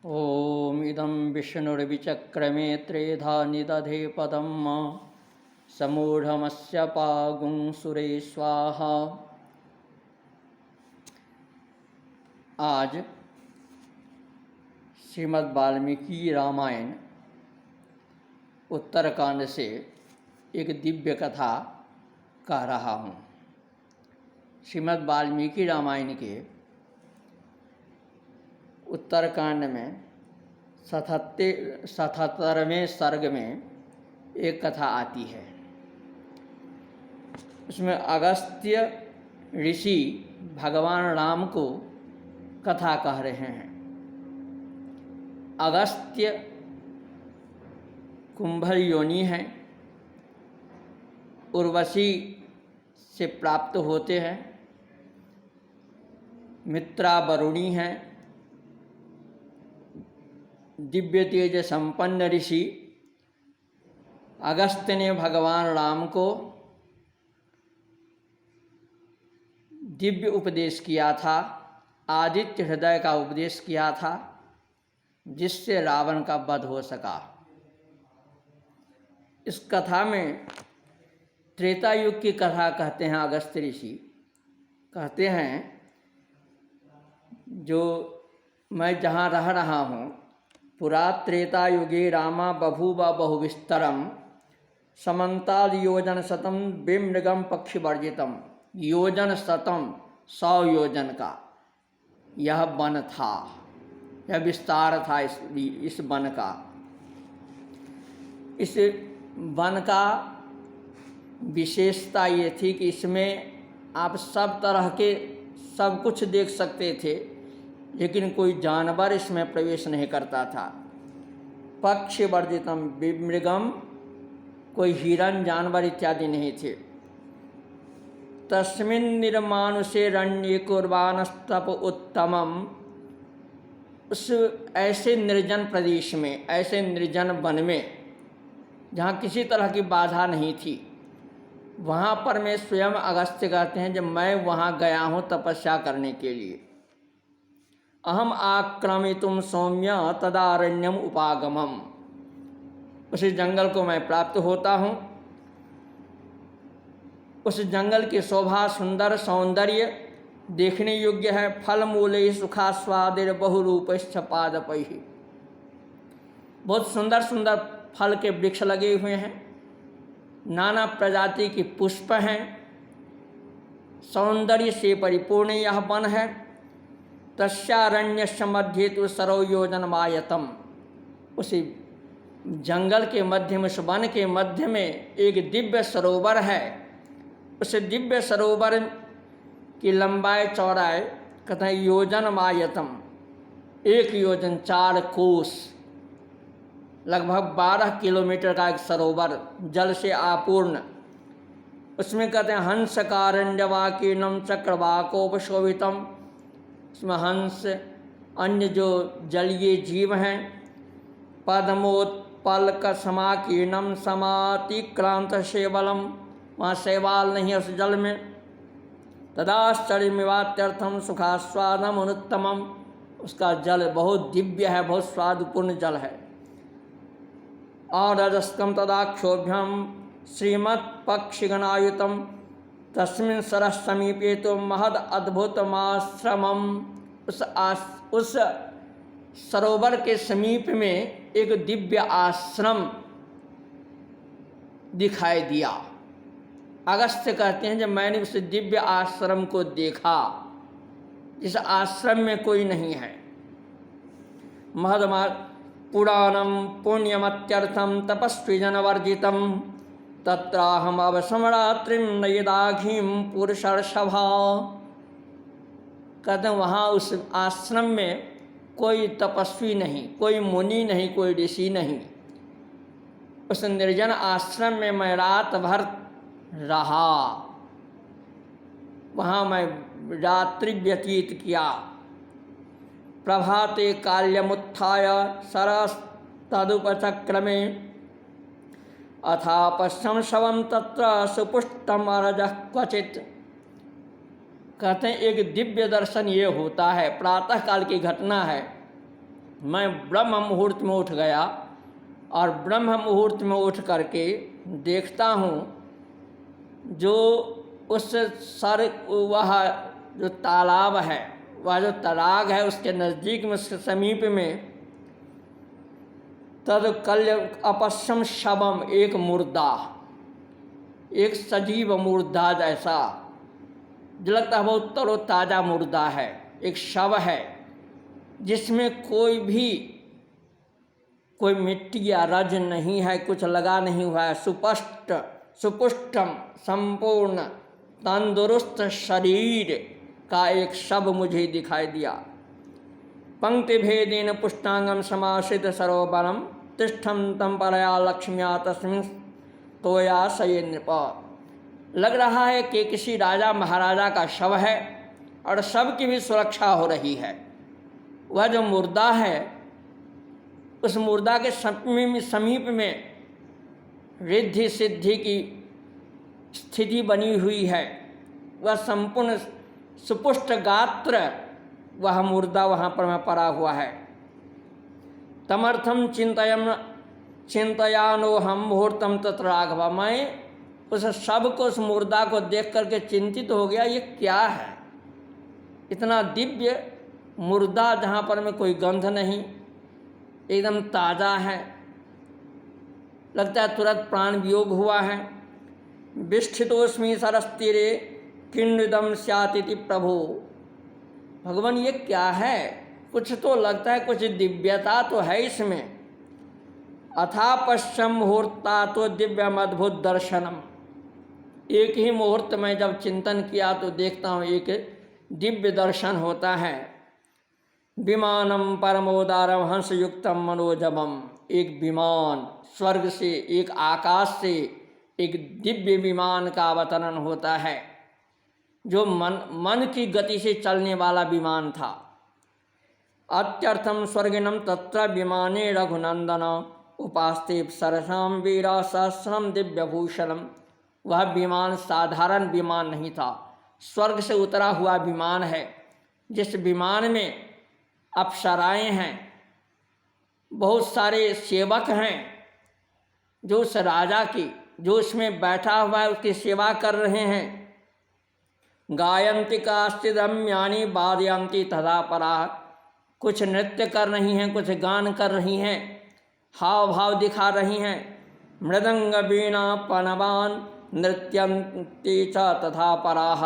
ॐ इदं विष्णुर्विचक्रमे त्रेधा निदधे पदं समूढ़मस्य पागुं सुरे स्वाहा। आज श्रीमद् वाल्मीकि रामायण उत्तरकांड से एक दिव्य कथा कह रहा हूँ। श्रीमद् वाल्मीकि रामायण के उत्तरकांड में 77वें सर्ग में एक कथा आती है। उसमें अगस्त्य ऋषि भगवान राम को कथा कह रहे हैं। अगस्त्य कुंभल योनि हैं, उर्वशी से प्राप्त होते हैं। मित्रा वरुणी हैं, दिव्य तेज संपन्न ऋषि। अगस्त्य ने भगवान राम को दिव्य उपदेश किया था, आदित्य हृदय का उपदेश किया था, जिससे रावण का वध हो सका। इस कथा में त्रेता युग की कथा कहते हैं। अगस्त्य ऋषि कहते हैं, जो मैं जहाँ रह रहा हूँ, पुरा त्रेता युगे रामा बभूव बहुविस्तरम समन्ताद योजन शतम विमृगम पक्षी वर्जितम। योजन शतम 100 योजन का यह वन था, यह विस्तार था इस वन का। इस वन का विशेषता ये थी कि इसमें आप सब तरह के सब कुछ देख सकते थे, लेकिन कोई जानवर इसमें प्रवेश नहीं करता था। पक्षी वर्जितम विमृगम, कोई हिरण जानवर इत्यादि नहीं थे। तस्मिन् निर्मानुषे रण्ये कुर्वाणस्तप उत्तमम, उस ऐसे निर्जन प्रदेश में, ऐसे निर्जन वन में जहाँ किसी तरह की बाधा नहीं थी, वहाँ पर मैं स्वयं अगस्त्य कहते हैं, जब मैं वहाँ गया हूँ तपस्या करने के लिए। अहम आक्रमितुम सौम्य तदारण्यम उपागमम, उस जंगल को मैं प्राप्त होता हूँ। उस जंगल की शोभा, सुंदर सौंदर्य देखने योग्य है। फल मूले सुखास्वादिर बहुरूपश्च पादपैहि, बहुत सुंदर सुंदर फल के वृक्ष लगे हुए हैं, नाना प्रजाति के पुष्प हैं, सौंदर्य से परिपूर्ण यह वन है। तस्यारण्यस्य मध्ये तु सरोयोजनमायतम, उसी जंगल के मध्य में, उस वन के मध्य में एक दिव्य सरोवर है। उस दिव्य सरोवर की लंबाई चौड़ाई कहते हैं योजनमायतम, 1 योजन 4 कोस, लगभग 12 किलोमीटर का एक सरोवर, जल से आपूर्ण। उसमें कहते हैं हंस कारण्यवाकीर्णम चक्रवाकोपशोभितम, उसमें हंस, अन्य जो जलीय जीव हैं, पद्मोत्पल्क समाकीर्णम समातिक्रांत शैवलम, वहाँ शैवाल नहीं है उस जल में। तदाश्चर्यमिवात्यर्थम सुखास्वादम अनुत्तमम, उसका जल बहुत दिव्य है, बहुत स्वादपूर्ण जल है। और रजस्कम तदाक्षोभ्यम श्रीमत्पक्षिगणायुतम तस्मिन् सरः समीपे तो महद अद्भुतमाश्रमम, उस सरोवर के समीप में एक दिव्य आश्रम दिखाई दिया। अगस्त्य कहते हैं, जब मैंने उस दिव्य आश्रम को देखा, इस आश्रम में कोई नहीं है। महदमा पुराणम पुण्यमत्यर्थम तपस्वी जनवर्जितम तत्राहम अवसमरात्रिम नयदाघीम पुरुषर्षभा, कहते हैं वहाँ उस आश्रम में कोई तपस्वी नहीं, कोई मुनि नहीं, कोई ऋषि नहीं। उस निर्जन आश्रम में मैं रात भर रहा, वहाँ मैं रात्रि व्यतीत किया। प्रभाते काल्यमुत्थाय सरस्तदुपचक्रमे अथापश्यं शवं तत्र सुपुष्टम अरजः क्वचित्, कहते हैं एक दिव्य दर्शन ये होता है, प्रातः काल की घटना है। मैं ब्रह्म मुहूर्त में उठ गया और ब्रह्म मुहूर्त में उठ करके देखता हूँ जो उस सर वह जो तालाब है, वह जो तलाग है, उसके नज़दीक में, उसके समीप में तद कल्य अपश्यम शवम, एक मुर्दा, एक सजीव मुर्दा जैसा जो लगता है बहुत तरोताज़ा मुर्दा है, एक शव है जिसमें कोई मिट्टी या रज नहीं है, कुछ लगा नहीं हुआ है, सुपुष्टम संपूर्ण तंदुरुस्त शरीर का एक शव मुझे दिखाई दिया। पंक्ति भेदेन पुष्टांगम समाश्रित सरोवरम तिष्ठम तम परया लक्ष्म्या तस्मिन् तोया सये नृप। लग रहा है कि किसी राजा महाराजा का शव है और शव की भी सुरक्षा हो रही है। वह जो मुर्दा है, उस मुर्दा के समीप में रिद्धि सिद्धि की स्थिति बनी हुई है। वह संपूर्ण सुपुष्ट गात्र वह मुर्दा वहाँ पर मैं पड़ा हुआ है। तमर्थम चिंतयानो हम मुहूर्तम तत्र राघव। मैं उस शव को, उस मुर्दा को देख करके चिंतित हो गया, ये क्या है? इतना दिव्य मुर्दा जहाँ पर में कोई गंध नहीं, एकदम ताज़ा है, लगता है तुरंत प्राण वियोग हुआ है। विष्ठितोस्मि सरस्तीरे किन्निदम स्यातिति प्रभु। भगवान ये क्या है? कुछ तो लगता है, कुछ दिव्यता तो है इसमें। अथा पश्चिम मुहूर्ता तो दिव्यम अद्भुत दर्शनम। एक ही मुहूर्त में जब चिंतन किया तो देखता हूँ एक दिव्य दर्शन होता है। विमानम परमोदारम हंसयुक्तम मनोजमम। एक विमान स्वर्ग से, एक आकाश से एक दिव्य विमान का अवतरण होता है, जो मन की गति से चलने वाला विमान था। अत्यर्थम स्वर्गिनम तत्र विमाने रघुनंदन उपास्ते सरसाम वीरा सहस्रम दिव्यभूषणम। वह विमान साधारण विमान नहीं था, स्वर्ग से उतरा हुआ विमान है, जिस विमान में अप्सराएं हैं, बहुत सारे सेवक हैं जो उस राजा की, जो उसमें बैठा हुआ है, उसकी सेवा कर रहे हैं। गायंती काश्चिदम्यानि वादयंती तथा परा। कुछ नृत्य कर रही हैं, कुछ गान कर रही हैं, हाव भाव दिखा रही हैं। मृदंग वीणा पनवान नृत्यंती च तथा पराह।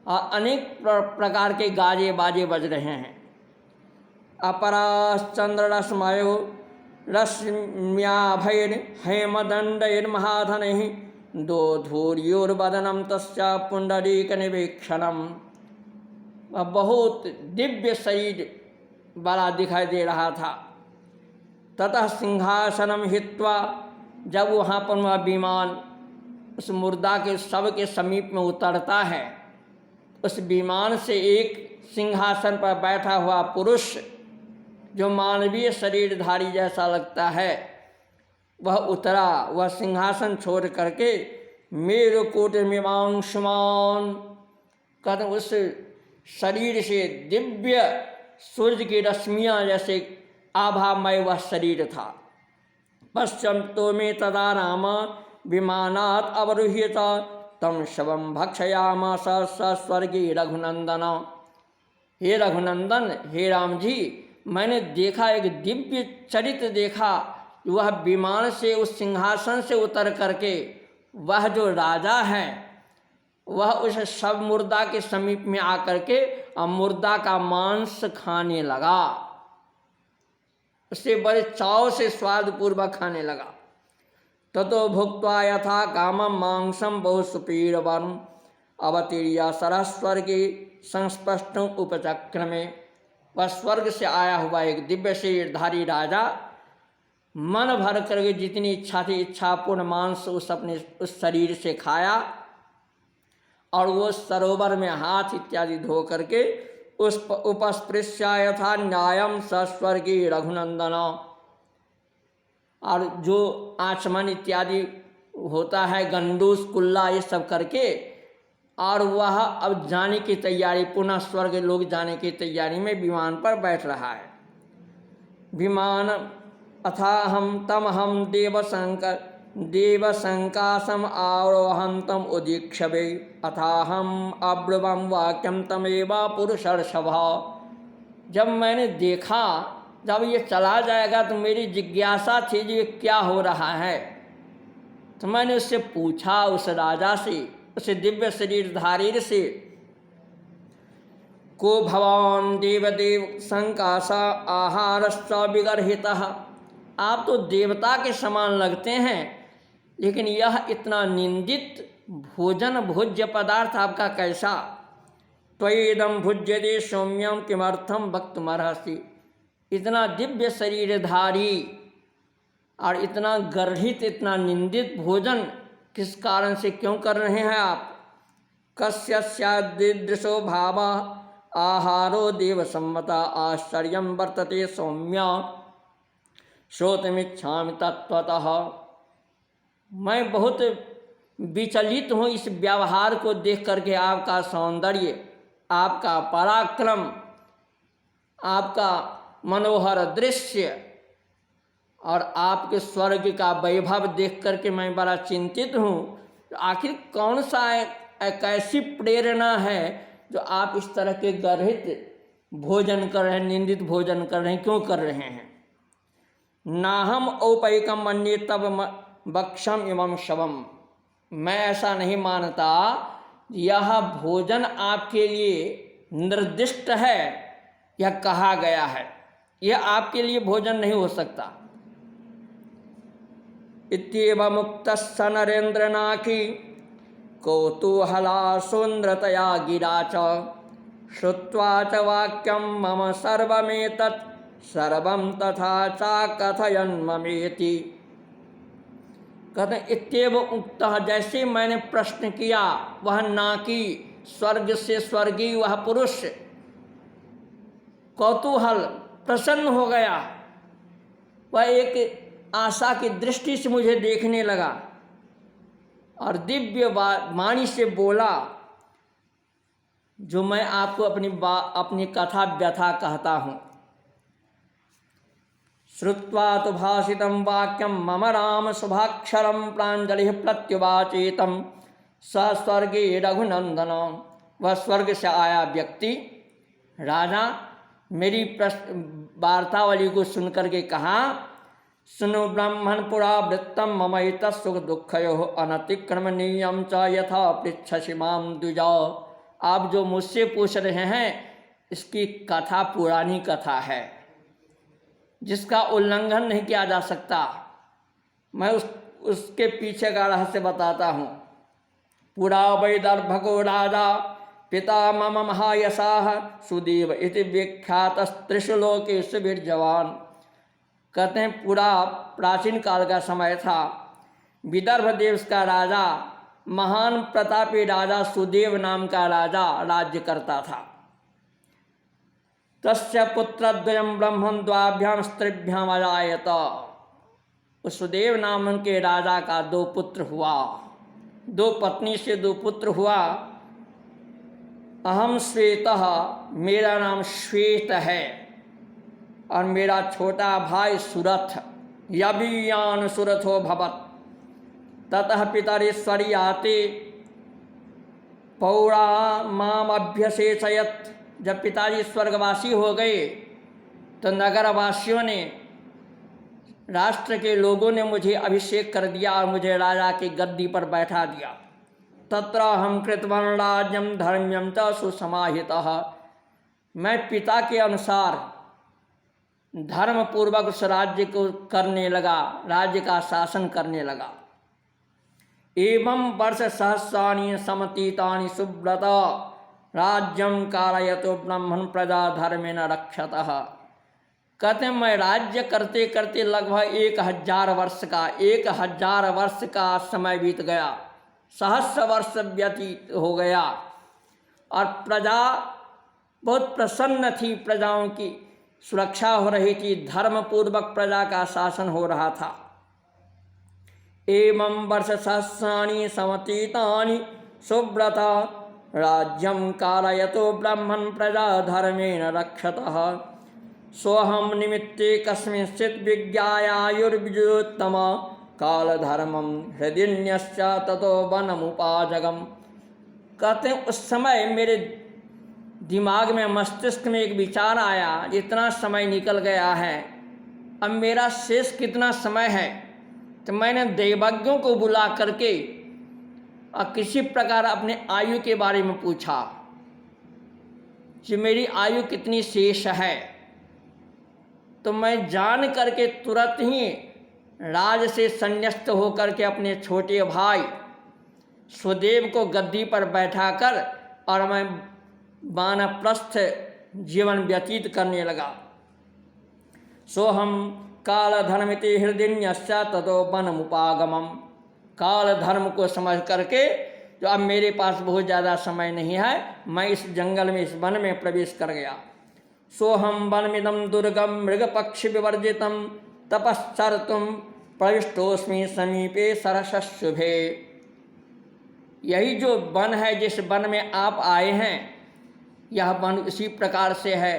अनेक प्रकार के गाजे बाजे बज रहे हैं। अपराश्चंद्ररश्मयो रश्म्याभैर हेमदंडैर्महाधनैः दोधूर्योर्वदनं तस्या पुंडरीकनिवीक्षणम्। वह बहुत दिव्य शरीर वाला दिखाई दे रहा था। ततः सिंहासनम हित्वा, जब वहाँ पर वह विमान उस मुर्दा के शव के समीप में उतरता है, उस विमान से एक सिंहासन पर बैठा हुआ पुरुष, जो मानवीय शरीरधारी जैसा लगता है, वह उतरा। वह सिंहासन छोड़ करके मेरुकूट मीमांशुमान, कहते उस शरीर से दिव्य सूर्य की रश्मियाँ जैसे आभामय वह शरीर था। पश्चिम तो में तदा राम विमानात अवरुह्यत तम शवम भक्षयामास स्वर्गीय रघुनंदन। हे रघुनंदन, हे राम जी, मैंने देखा, एक दिव्य चरित्र देखा। वह विमान से, उस सिंहासन से उतर करके वह जो राजा है, वह उस शव मुर्दा के समीप में आकर के मुर्दा का मांस खाने लगा। उसे बड़े चाव से स्वादपूर्वक खाने लगा। ततो भुक्त्वा यथा कामम मांसम बहु सुपीरवरम अवतीर्य सरस्वर्गे संस्पष्ट उपचक्रमे। वह स्वर्ग से आया हुआ एक दिव्य शरीरधारी राजा मन भर करके जितनी इच्छा थी, इच्छापूर्ण मांस उस शरीर से खाया, और वो सरोवर में हाथ इत्यादि धो करके उस उपस्पृश्य यथा न्यायम सस्वर्गीय रघुनंदन। और जो आचमन इत्यादि होता है, गंडूस कुल्ला, ये सब करके, और वह अब जाने की तैयारी, पुनः स्वर्ग लोग जाने की तैयारी में विमान पर बैठ रहा है। विमान अथाहम तमहम देवशंकासम आरोहं तम उदीक्षवे अथाहम अब्रुवं वाक्यम तमेव पुरुषर्षभ। जब मैंने देखा, जब ये चला जाएगा तो मेरी जिज्ञासा थी कि ये क्या हो रहा है। तो मैंने उससे पूछा, उस राजा से, उस दिव्य शरीरधारी से, को भवान देवदेव संकासा आहारश्च विगर्हितः। आप तो देवता के समान लगते हैं, लेकिन यह इतना निंदित भोजन भोज्य पदार्थ आपका कैसा। त्वयेदं भुज्यते सौम्यम किमर्थम वक्तुमर्हसि। इतना दिव्य शरीरधारी और इतना गर्हित, इतना निंदित भोजन किस कारण से क्यों कर रहे हैं आप। कस्य स्यादीदृशो भाव आहारो देव सम्मता आश्चर्यं वर्तते सौम्य श्रोतुमिच्छामि तत्त्वतः। मैं बहुत विचलित हूँ इस व्यवहार को देख करके, आपका सौंदर्य, आपका पराक्रम, आपका मनोहर दृश्य और आपके स्वर्ग का वैभव देख करके मैं बड़ा चिंतित हूँ। तो आखिर कौन सा एक ऐसी प्रेरणा है जो आप इस तरह के गर्हित भोजन कर रहे हैं, निंदित भोजन कर रहे हैं, क्यों कर रहे हैं। नाहम औपैकम मन्ये तब बक्षम इमं शवम। मैं ऐसा नहीं मानता, यह भोजन आपके लिए निर्दिष्ट है, यह कहा गया है, यह आपके लिए भोजन नहीं हो सकता। इत्येव मुक्तस्स नरेन्द्रनाकी कौतूहला सुंदरतया गिरा च श्रुत्वा च वाक्यं मम सर्वमेतत् सर्वं तथा च कथयन् ममेति। कहते इत्येव उक्तः, जैसे मैंने प्रश्न किया, वह नाकी स्वर्ग से स्वर्गीय वह पुरुष कौतूहल प्रसन्न हो गया। वह एक आशा की दृष्टि से मुझे देखने लगा और दिव्य वाणी से बोला, जो मैं आपको अपनी कथा व्यथा कहता हूँ। श्रुत्वा तु भाषितं वाक्यं मम राम शुभाक्षरं प्राञ्जलिः प्रत्युवाचेतं स स्वर्गे रघुनंदन। वह स्वर्ग से आया व्यक्ति राजा मेरी वार्तावली को सुनकर के कहा, सुनो ब्राह्मण पुरा वृत्तम मम एतत् सुख दुःखयोः अनतिक्रमणीयं च यथा पृच्छसि मां द्विजा। आप जो मुझसे पूछ रहे हैं, इसकी कथा पुरानी कथा है, जिसका उल्लंघन नहीं किया जा सकता। मैं उसके पीछे का रहस्य बताता हूँ। पुरा वैदर्भको राजा पिता मम महायशाः सुदेव इति विख्यातस्त्रिषु लोकेषु वीर्यवान्। कहते हैं पूरा प्राचीन काल का समय था, विदर्भ देश का राजा, महान प्रतापी राजा सुदेव नाम का राजा राज्य करता था। तस्य पुत्रद्वयं ब्रह्मन् द्वाभ्यां स्त्रीभ्याम् अजायत। उस सुदेव नाम के राजा का दो पुत्र हुआ, दो पत्नी से दो पुत्र हुआ। अहम श्वेतः, मेरा नाम श्वेत है, और मेरा छोटा भाई सुरथ, यवीयान सुरथो भवत्। ततः पितरेश्वरी आते पौरा माम अभ्यसेचयत्। जब पिताजी स्वर्गवासी हो गए तो नगरवासियों ने, राष्ट्र के लोगों ने मुझे अभिषेक कर दिया और मुझे राजा की गद्दी पर बैठा दिया। तत्र हम कृतवान् राज्यं धर्म्यं च सुसमाहितः। मैं पिता के अनुसार धर्म पूर्वक उस राज्य को करने लगा, राज्य का शासन करने लगा। एवं वर्ष सहस्राणि समतीतानि सुव्रत राज्यं कारयतो ब्रह्मन् प्रजा धर्मेण रक्षतः। कहते हैं मैं राज्य करते करते लगभग 1000 वर्ष का समय बीत गया, सहस्र वर्ष व्यतीत हो गया, और प्रजा बहुत प्रसन्न थी, प्रजाओं की सुरक्षा हो रही थी, धर्म पूर्वक प्रजा का शासन हो रहा था। एवं वर्ष सहस्राणि समतीतानि सुव्रत राज्यं कारयतो ब्रह्मन् प्रजा धर्मेण रक्षतः। सोहम निमित्ते कस्मिंश्चित् विज्ञायायुर्विजोत्तम कालधर्मम हृदयन्यश्च ततो वनमुपाजगम। कहते हैं उस समय मेरे दिमाग में, मस्तिष्क में एक विचार आया, इतना समय निकल गया है, अब मेरा शेष कितना समय है। तो मैंने देवज्ञों को बुला करके और किसी प्रकार अपने आयु के बारे में पूछा कि मेरी आयु कितनी शेष है। तो मैं जान करके तुरंत ही राज से संन्यास्त होकर के अपने छोटे भाई सुदेव को गद्दी पर बैठाकर और मैं वानप्रस्थ जीवन व्यतीत करने लगा। सोहम काल धर्मिति हृदयन्यश्च ततो वनमुपागमम। काल धर्म को समझ करके जो अब मेरे पास बहुत ज़्यादा समय नहीं है, मैं इस जंगल में, इस वन में प्रवेश कर गया। सोहम वनमिदं दुर्गम मृगपक्षि विवर्जितम तपश्चर्तुम प्रविष्टोस्मि समीपे सरसशुभे। यही जो वन है, जिस वन में आप आए हैं, यह वन इसी प्रकार से है,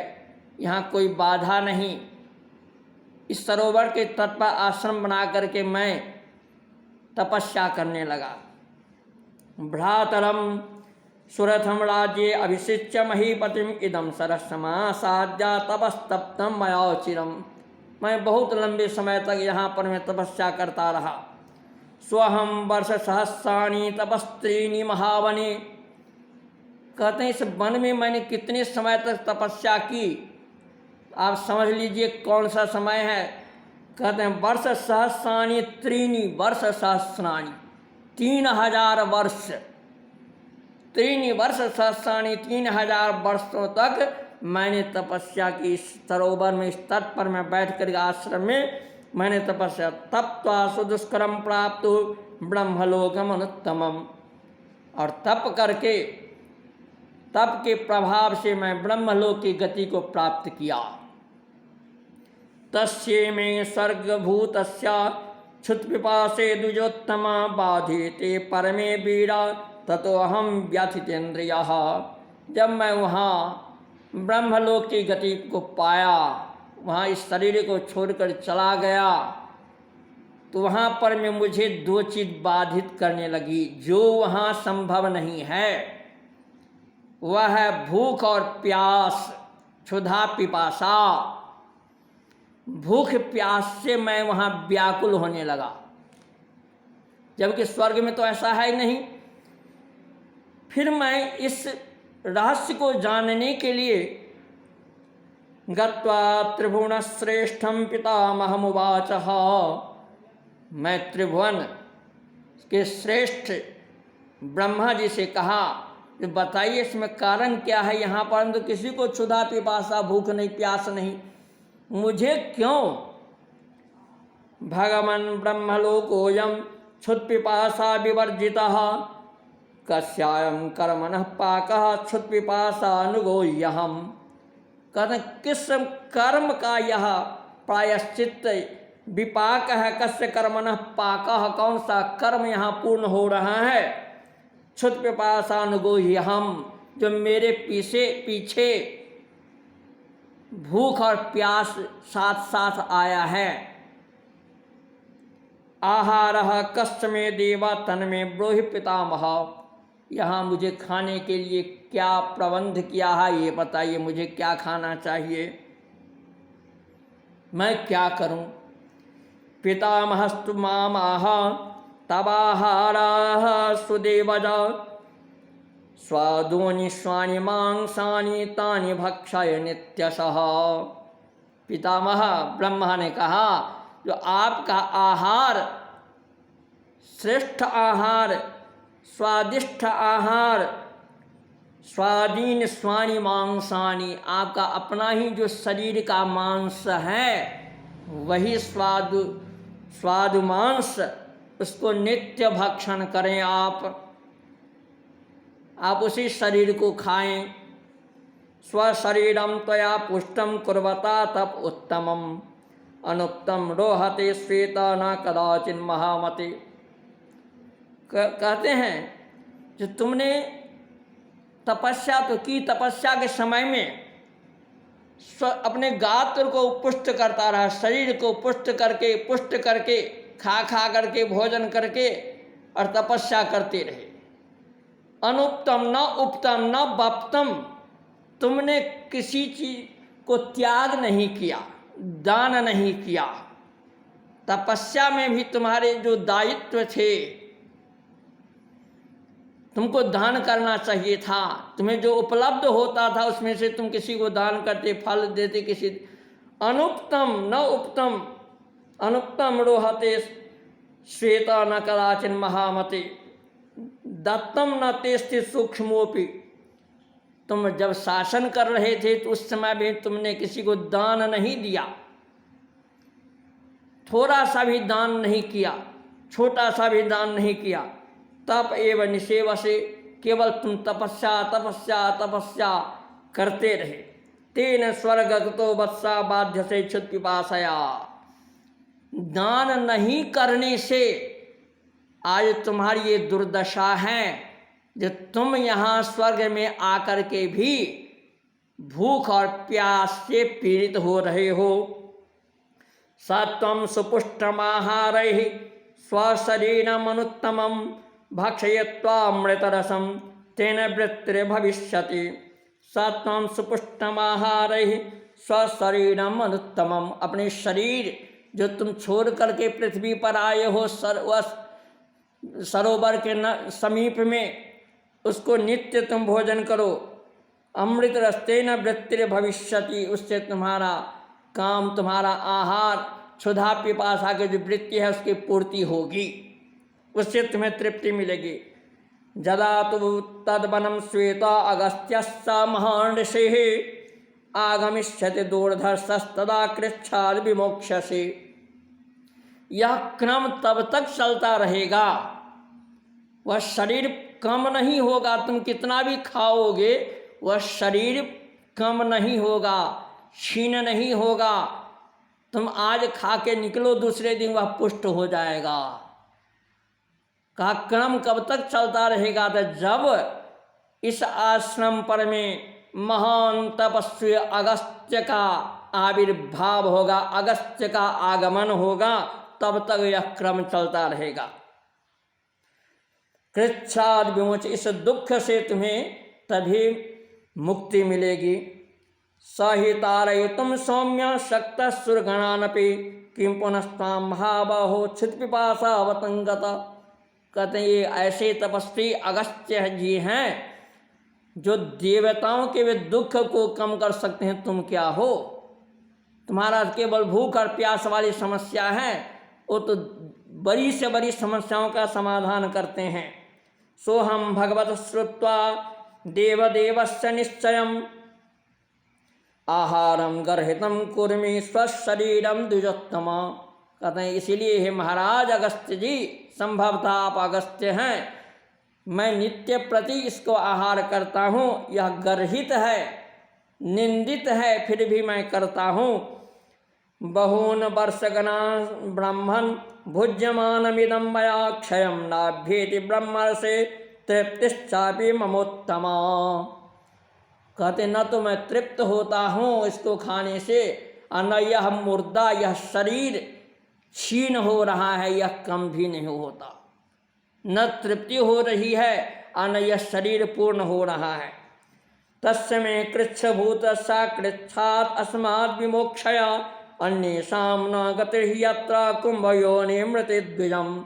यहाँ कोई बाधा नहीं। इस सरोवर के तट पर आश्रम बना करके मैं तपस्या करने लगा। भ्रातरम सुरथम राज्ये अभिषिच्य महीपतिम इदम सरसमासाद्या तपस्तप्तम मया चिरम। मैं बहुत लंबे समय तक यहाँ पर मैं तपस्या करता रहा। स्वहम वर्ष सहस्राणि तपस्त्रीणि महावने। कहते हैं इस वन में मैंने कितने समय तक तपस्या की, आप समझ लीजिए कौन सा समय है। कहते हैं वर्ष सहस्राणि त्रीणि वर्ष सहस्राणि, 3000 वर्ष, त्रीणि वर्ष सहस्राणि, 3000 वर्षों तक मैंने तपस्या की। इस सरोवर में, इस तट पर मैं बैठ कर आश्रम में मैंने तपस्या। तप्त्वा सुदुष्करम प्राप्त ब्रह्मलोकम अनुत्तमम। और तप करके, तप के प्रभाव से मैं ब्रह्मलोक की गति को प्राप्त किया। तस्ये में सर्गभूतस्य क्षुत्पिपासे द्विजोत्तमा बाधेते परमे वीरा ततो अहम व्यथितेन्द्रियः। जब मैं वहाँ ब्रह्मलोक की गति को पाया, वहाँ इस शरीर को छोड़कर चला गया, तो वहाँ पर में मुझे दो चीज़ बाधित करने लगी जो वहाँ संभव नहीं है। वह है भूख और प्यास, क्षुधा पिपासा। भूख प्यास से मैं वहाँ व्याकुल होने लगा, जबकि स्वर्ग में तो ऐसा है ही नहीं। फिर मैं इस रहस्य को जानने के लिए गत्वा त्रिभुवनश्रेष्ठं पितामहमुवाचः। मैं त्रिभुवन के श्रेष्ठ ब्रह्मा जी से कहा कि बताइए इसमें कारण क्या है। यहाँ पर तो किसी को क्षुधा पिपासा, भूख नहीं, प्यास नहीं, मुझे क्यों? भगवन् ब्रह्मलोकोऽयं क्षुत्पिपासा विवर्जितः कस्यायं कर्मणः पाकः क्षुत्पिपासानुगोह्यहम्। कहते किस कर्म का यह प्रायश्चित विपाक है? कस्य कर्मणः पाकः, कौन सा कर्म यहाँ पूर्ण हो रहा है? क्षुत्पिपासानुगोह्यहम्, जो मेरे पीछे भूख और प्यास साथ साथ आया है। आहारः कस्य मे देवा तन्मे ब्रूहि पितामह। यहाँ मुझे खाने के लिए क्या प्रबंध किया है, ये बताइए, मुझे क्या खाना चाहिए, मैं क्या करूं? पितामहस्तु मामाह तवाहाराः सुदेवज स्वादूनि स्वानि मांसानि तानि भक्षय नित्यशः। पितामह ब्रह्मा ने कहा जो आपका आहार, श्रेष्ठ आहार, स्वादिष्ट आहार, स्वादीन स्वानि मांसानि, आपका अपना ही जो शरीर का मांस है वही स्वाद मांस, उसको नित्य भक्षण करें आप उसी शरीर को खाएं। स्वशरीरम त्वया पुष्टम कुर्वता तप उत्तमम अनुक्तम रोहते श्वेता न कदाचिन महामते। कहते हैं जो तुमने तपस्या तो की, तपस्या के समय में अपने गात्र को पुष्ट करता रहा, शरीर को पुष्ट करके खा करके भोजन करके और तपस्या करते रहे। अनुपतम न उपतम न बप्तम, तुमने किसी चीज को त्याग नहीं किया, दान नहीं किया। तपस्या में भी तुम्हारे जो दायित्व थे, तुमको दान करना चाहिए था। तुम्हें जो उपलब्ध होता था उसमें से तुम किसी को दान करते, फल देते किसी। अनुपतम न उपतम, अनुपतम रोहते श्वेता न कदाचिन महामते, दत्तम न तेस्ति सूक्ष्मोपि। तुम जब शासन कर रहे थे तो उस समय भी तुमने किसी को दान नहीं दिया, थोड़ा सा भी दान नहीं किया, छोटा सा भी दान नहीं किया। तप एवं निषेव से, केवल तुम तपस्या तपस्या तपस्या करते रहे। तेन स्वर्ग गतो वत्सा बाध्य से क्षुत पिपासया, दान नहीं करने से आज तुम्हारी ये दुर्दशा है जो तुम यहाँ स्वर्ग में आकर के भी भूख और प्यास से पीड़ित हो रहे हो। सत्वं सुपुष्टमाहारैः स्वशरीरमनुत्तमं भक्षयित्वामृतरसं तेन वृत्तिर्भविष्यति। सत्वं सुपुष्टमाहारैः स्वशरीरम अनुत्तमम, अपने शरीर जो तुम छोड़ करके पृथ्वी पर आए हो सरोवर के समीप में, उसको नित्य तुम भोजन करो। अमृत रस्तेन वृत्तिर्भविष्यति, उससे तुम्हारा काम, तुम्हारा आहार, क्षुधा पिपासा की जो वृत्ति है उसकी पूर्ति होगी, उससे तुम्हें तृप्ति मिलेगी। जदा तो तद्वनं श्वेता अगस्त्यस्स महान ऋषिः आगमिष्यति दूरधर्षस्तदा कृच्छाद विमोक्ष्यसे। यह क्रम तब तक चलता रहेगा, वह शरीर कम नहीं होगा। तुम कितना भी खाओगे वह शरीर कम नहीं होगा, क्षीण नहीं होगा। तुम आज खा के निकलो, दूसरे दिन वह पुष्ट हो जाएगा। का क्रम कब तक चलता रहेगा? तो जब इस आश्रम पर में महान तपस्वी अगस्त्य का आविर्भाव होगा, अगस्त्य का आगमन होगा, तब तक यह क्रम चलता रहेगा। कृच्छाद विमोच, इस दुख से तुम्हें तभी मुक्ति मिलेगी। सहि तारयितुं सौम्य शक्त सुरगणानपि किं पुनस्ताम महाबाहो क्षुत पिपासा अवतंगत। कहते ये ऐसे तपस्वी अगस्त्य जी हैं जो देवताओं के वे दुख को कम कर सकते हैं। तुम क्या हो? तुम्हारा केवल भूख और प्यास वाली समस्या है, वो तो बड़ी से बड़ी समस्याओं का समाधान करते हैं। सोहम भगवत श्रुत्वा देवदेवस्य निश्चयम् आहारम गर्हितम कुर्मी स्वशरीरम द्विजोत्तम। कहते हैं इसीलिए हे महाराज अगस्त्य जी, संभवतः आप अगस्त्य हैं, मैं नित्य प्रति इसको आहार करता हूँ। यह गर्हित है, निंदित है, फिर भी मैं करता हूँ। बहून वर्षगणा ब्रह्मन् भुज्यमानमिदं मया क्षयं नाभ्येति ब्रह्मर्षे तृप्तिश्चापि ममोत्तमा। कहते न तो मैं तृप्त होता हूँ इसको खाने से, और न यह मुर्दा, यह शरीर क्षीण हो रहा है, यह कम भी नहीं होता। न तृप्ति हो रही है और न यह शरीर पूर्ण हो रहा है। तस्य मे कृच्छभूत सा कृच्छात् अस्माद् विमोक्षया अन्येषां न गतिर्हि यत्र कुंभयोनि मृति द्विजम्।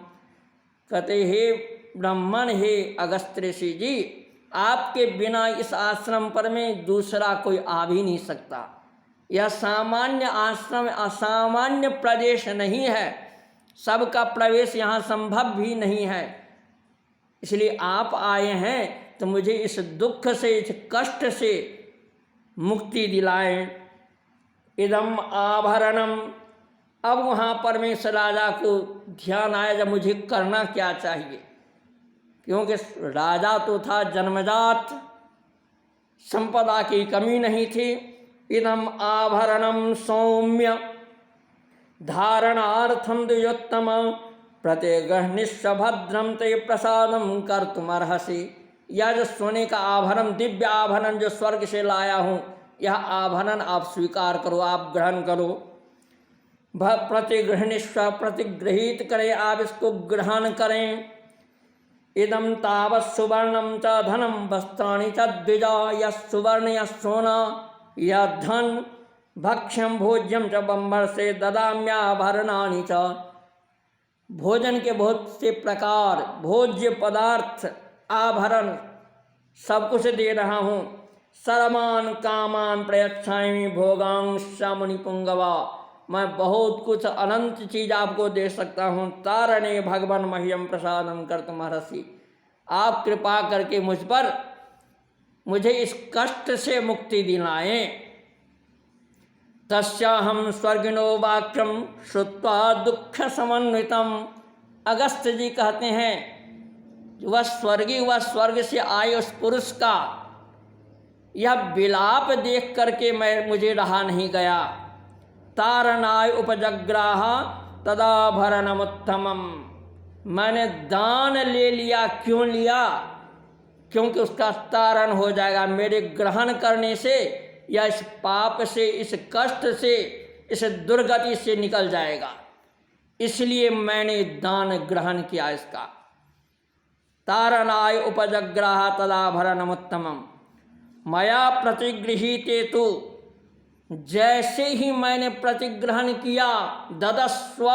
कहते हे ब्राह्मण, हे अगस्त्य ऋषि जी, आपके बिना इस आश्रम पर में दूसरा कोई आ भी नहीं सकता। यह सामान्य आश्रम, असामान्य प्रदेश नहीं है, सबका प्रवेश यहाँ संभव भी नहीं है। इसलिए आप आए हैं तो मुझे इस दुख से, इस कष्ट से मुक्ति दिलाएं। इदम आभरणम। अब वहाँ परमेश्वर राजा को ध्यान आया जब मुझे करना क्या चाहिए, क्योंकि राजा तो था जन्मजात, संपदा की कमी नहीं थी। इदम आभरणम सौम्य धारणार्थम द्विजोत्तम प्रत्यगृह्णीष्व भद्रम ते प्रसादम कर्तुमर्हसि। यह जो सोने का आभरण, दिव्य आभरण जो स्वर्ग से लाया हूँ, यह आभरण आप स्वीकार करो, आप ग्रहण करो। प्रतिगृहणीस्व, प्रतिगृहित करें, आप इसको ग्रहण करें। इदम तावत् सुवर्णम च धनम वस्त्राणि च द्विजा, यह सुवर्ण या सोना या धन, भक्ष्यम भोज्यम च बंबर से ददाम्याभरणानि च, भोजन के बहुत से प्रकार, भोज्य पदार्थ, आभरण सब कुछ दे रहा हूँ। सर्वान कामान प्रयच्छामि भोगांश मुनिपुंगवा, मैं बहुत कुछ अनंत चीज आपको दे सकता हूँ। तारणे भगवान मह्यम प्रसादम कर्तुमर्हसि, आप कृपा करके मुझ पर, मुझे इस कष्ट से मुक्ति दिलाएं। तस्याहम स्वर्गिनो वाक्यम श्रुत्वा दुख समन्वितम, अगस्त जी कहते हैं वह स्वर्गी, वह स्वर्ग से आए उस पुरुष का यह विलाप देख करके मुझे रहा नहीं गया। तारनाय उपजग्राह तदाभरणमुत्तमम, मैंने दान ले लिया। क्यों लिया? क्योंकि उसका तारण हो जाएगा मेरे ग्रहण करने से, या इस पाप से, इस कष्ट से, इस दुर्गति से निकल जाएगा। इसलिए मैंने दान ग्रहण किया इसका। तारनाय उपजग्राह तदाभरणमुत्तमम मया प्रतिगृहीते तु, जैसे ही मैंने प्रतिग्रहण किया, ददस्व,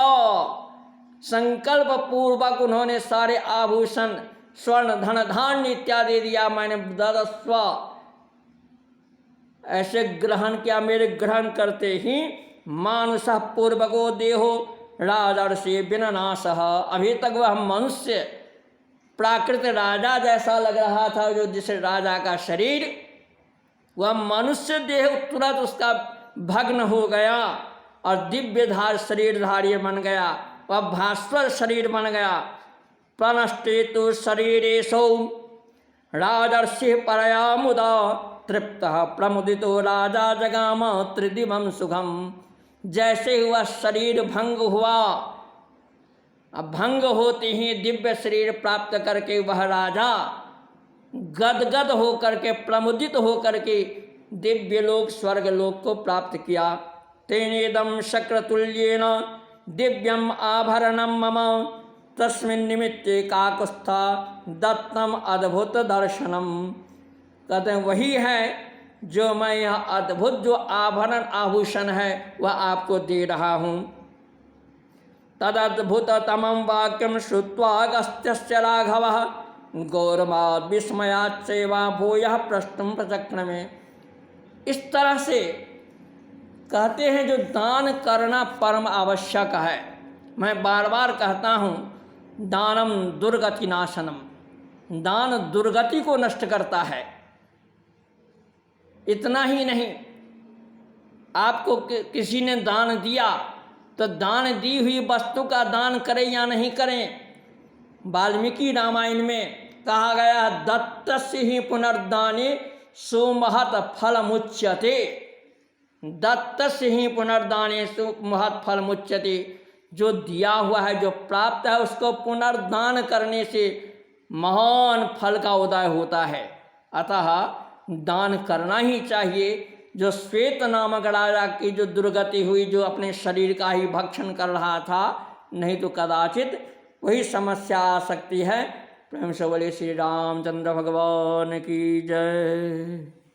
संकल्प पूर्वक उन्होंने सारे आभूषण, स्वर्ण धन धान्य इत्यादि दिया। मैंने ददस्व ऐसे ग्रहण किया। मेरे ग्रहण करते ही मानुष पूर्वको देहो राजर्षि विननाशः, अभी तक वह मनुष्य प्राकृत राजा जैसा लग रहा था, जो जिस राजा का शरीर, वह मनुष्य देह तुरंत उसका भग्न हो गया और दिव्यधार शरीरधारी बन गया, वह भास्वर शरीर बन गया। प्रणष्टेतु शरीरेशो राजर्षि परया मुदा, तृप्तः प्रमुदितो राजा जगाम त्रिदिवम सुखम, जैसे हुआ शरीर भंग हुआ, अब भंग होते ही दिव्य शरीर प्राप्त करके वह राजा गदगद होकर के, प्रमुदित होकर के दिव्य लोक स्वर्ग लोक को प्राप्त किया। तेनेदम शक्रतुल्येन दिव्यम आभरणम मम, तस्मिन् निमित्ते काकुत्स्था दत्तम अद्भुत दर्शनम, कहते हैं वही है जो मैं यह अद्भुत जो आभरण आभूषण है वह आपको दे रहा हूँ। तदद्भुततमं वाक्यं श्रुत्वा अगस्त्यस्य राघवः गौरवाद विस्मयात् सेवा भूयः प्रष्टुम प्रचक्रमे। इस तरह से कहते हैं जो दान करना परम आवश्यक है। मैं बार बार कहता हूँ, दानम दुर्गति नाशनम, दान दुर्गति को नष्ट करता है। इतना ही नहीं, आपको किसी ने दान दिया तो दान दी हुई वस्तु का दान करें या नहीं करें। वाल्मीकि रामायण में कहा गया, दत्तस्य ही पुनर्दाने सुमहत फलमुच्यते, दत्तस्य ही पुनर्दाने सुमहत फलमुच्यते, जो दिया हुआ है, जो प्राप्त है, उसको पुनर्दान करने से महान फल का उदय होता है। अतः दान करना ही चाहिए। जो श्वेत नामक राजा की जो दुर्गति हुई, जो अपने शरीर का ही भक्षण कर रहा था, नहीं तो कदाचित वही समस्या आ सकती है। प्रेम से बोले श्री रामचंद्र भगवान की जय।